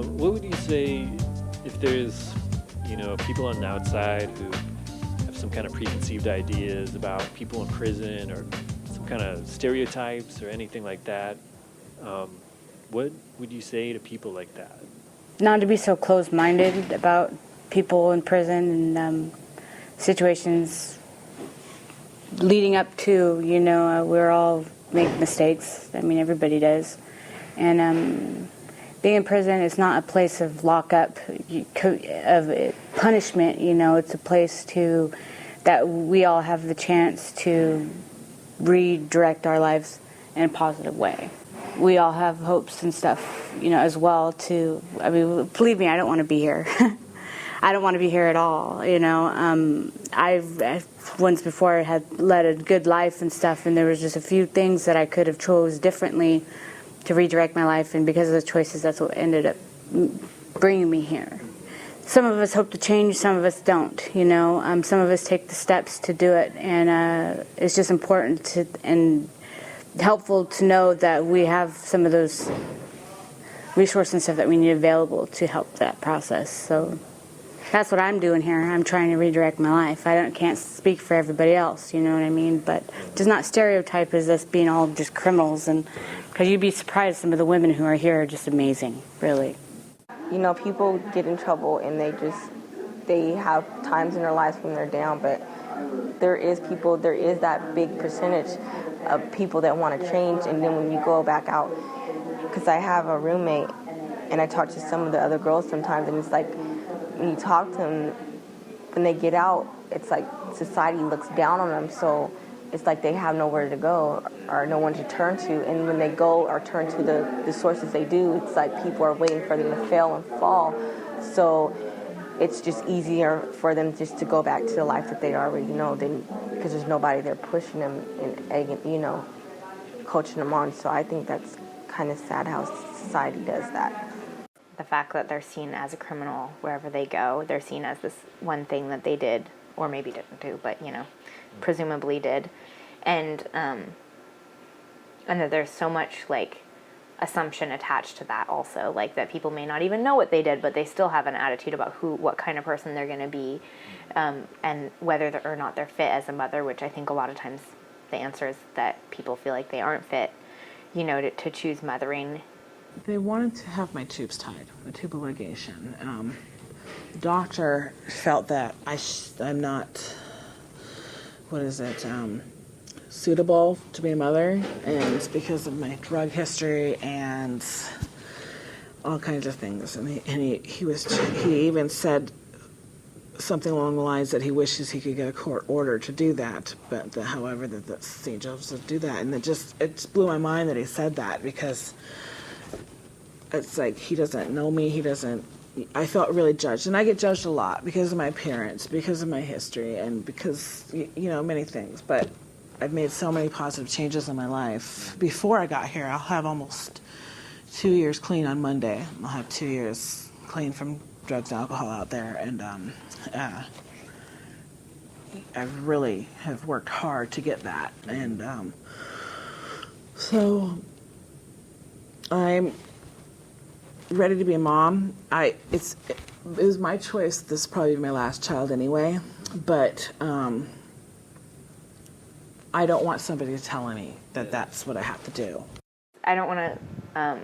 What would you say if there's, people on the outside who have some kind of preconceived ideas about people in prison or some kind of stereotypes or anything like that? What would you say to people like that? Not to be so closed-minded about people in prison and situations leading up to, we're all make mistakes. I mean, everybody does. And being in prison is not a place of lockup, of punishment, it's a place that we all have the chance to redirect our lives in a positive way. We all have hopes and stuff, as well believe me, I don't want to be here. I don't want to be here at all, I've once before had led a good life and stuff, and there was just a few things that I could have chose differently to redirect my life, and because of those choices, that's what ended up bringing me here. Some of us hope to change, some of us don't, some of us take the steps to do it, and it's just important and helpful to know that we have some of those resources and stuff that we need available to help that process. So that's what I'm doing here. I'm trying to redirect my life. I can't speak for everybody else, you know what I mean? But just not stereotype as us being all just criminals, and because you'd be surprised, some of the women who are here are just amazing, really. People get in trouble and they have times in their lives when they're down, but there is that big percentage of people that want to change, and then when you go back out, because I have a roommate and I talk to some of the other girls sometimes, and it's like when you talk to them, when they get out, it's like society looks down on them, so it's like they have nowhere to go or no one to turn to, and when they go or turn to the sources they do, it's like people are waiting for them to fail and fall, so it's just easier for them just to go back to the life that they already know, because there's nobody there pushing them and egging, coaching them on. So I think that's kind of sad how society does that. The fact that they're seen as a criminal wherever they go, they're seen as this one thing that they did, or maybe didn't do, but presumably did, and that there's so much assumption attached to that also, that people may not even know what they did, but they still have an attitude about what kind of person they're going to be, and whether or not they're fit as a mother, which I think a lot of times the answer is that people feel like they aren't fit, to choose mothering. They wanted to have my tubes tied, a tubal ligation. The doctor felt that I'm not, suitable to be a mother, and it's because of my drug history and all kinds of things. And he even said something along the lines that he wishes he could get a court order to do that, but however that St. Joseph's do that, and it just blew my mind that he said that, because it's like he doesn't know me, I felt really judged, and I get judged a lot because of my appearance, because of my history, and because, many things, but I've made so many positive changes in my life. Before I got here, I'll have almost 2 years clean on Monday. I'll have 2 years clean from drugs and alcohol out there, and I really have worked hard to get that, and so I'm ready to be a mom. It was my choice. This is probably my last child anyway, but I don't want somebody telling me that that's what I have to do. I don't want to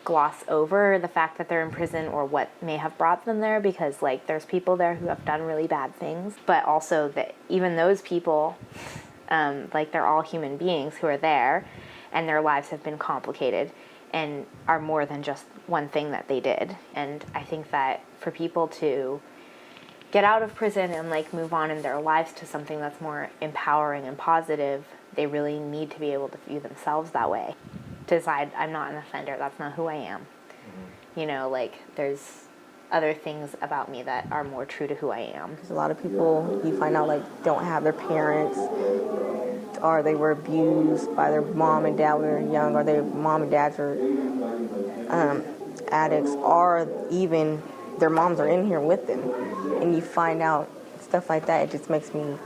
gloss over the fact that they're in prison or what may have brought them there, because there's people there who have done really bad things, but also that even those people, they're all human beings who are there, and their lives have been complicated and are more than just one thing that they did. And I think that for people to get out of prison and move on in their lives to something that's more empowering and positive, they really need to be able to view themselves that way. To decide, I'm not an offender, that's not who I am. Mm-hmm. There's other things about me that are more true to who I am. There's a lot of people you find out don't have their parents, or they were abused by their mom and dad when they were young, or their mom and dads are addicts, or even their moms are in here with them. And you find out stuff like that, it just makes me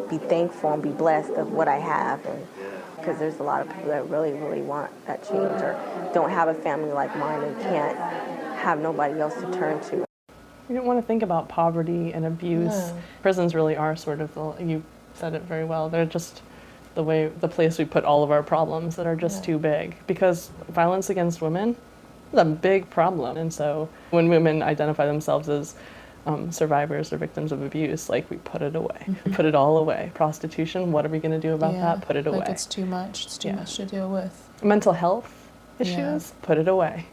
be thankful and be blessed of what I have. Because there's a lot of people that really, really want that change, or don't have a family like mine and can't have nobody else to turn to. We don't want to think about poverty and abuse. No. Prisons really are sort of you said it very well. They're just the place we put all of our problems that are just too big, because violence against women is a big problem. And so when women identify themselves as survivors or victims of abuse, like, we put it away. We put it all away. Prostitution, what are we going to do about that? Put it away. Like, it's too much. It's too much to deal with. Mental health issues, put it away.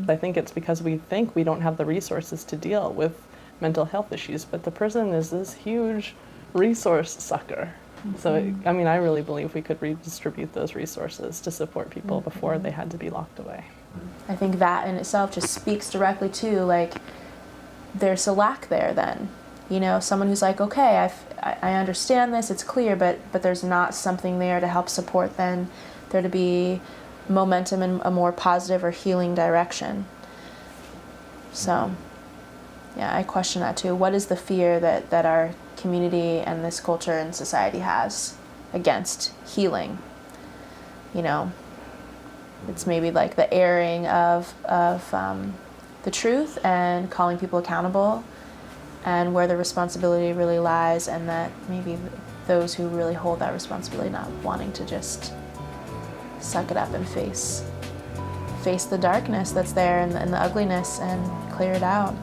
I think it's because we think we don't have the resources to deal with mental health issues, but the prison is this huge resource sucker. So, I mean, I really believe we could redistribute those resources to support people before they had to be locked away. I think that in itself just speaks directly to, like, there's a lack there then. You know, someone who's like, okay, I understand this, it's clear, but there's not something there to help support then there to be momentum in a more positive or healing direction. So, yeah, I question that too. What is the fear that our community and this culture and society has against healing? You know, it's maybe like the airing of the truth and calling people accountable, and where the responsibility really lies, and that maybe those who really hold that responsibility not wanting to just suck it up and face the darkness that's there and the ugliness and clear it out.